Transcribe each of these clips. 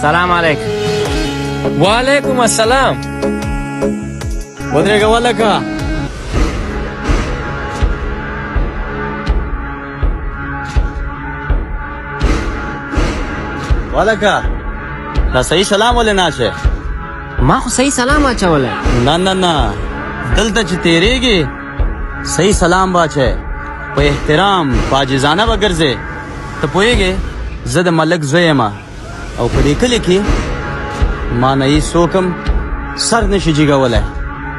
سلام علیکم. وعلیکم السلام. ودرېږه ولکه. ولکه دا صحیح سلام ولې ناشه؟ ما خو صحیح سلام اچولی. نه نه نه دلته چې تیریږي صحیح سلام باچه په احترام په عاجزانه به ګرځې. ته پوهېږې زه د ملک زوی یم او په دې کلي کې ما نه یې څوک هم سر نشي جګولی.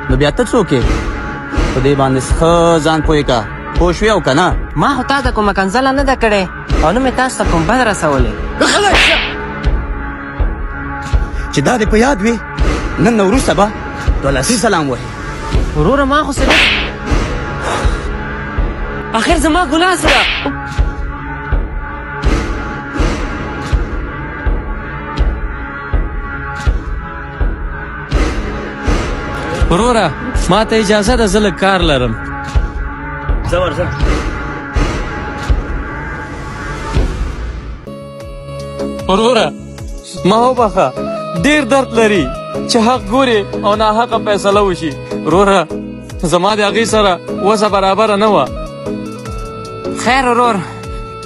نو بیا ته څوک یې؟ په دې باندې ښه ځان پوهې که پوه شوې او که نه. ما خو تا ته کومه کنځله نه ده کړې او نه مې تاسو ته کوم بد رسولی. چې دا دې په یاد وي نن نه وروسته به دولاسي سلام وایي. وروره ما خو څه اخر زما ګناه څه ده؟ وروره ما ته اجازه ده، زه لږ کار لرم. زه ورځم. وروره ما وبخه، ډېر درد لري چې حق ګوري او ناحقه فیصله وشي. وروره زما د هغې سره وسه برابره نه وه. خیر ورور،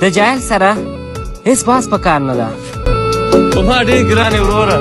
د جاهل سره هېڅ باس په کار نه ده. په ما ډېر ګرانې وروره.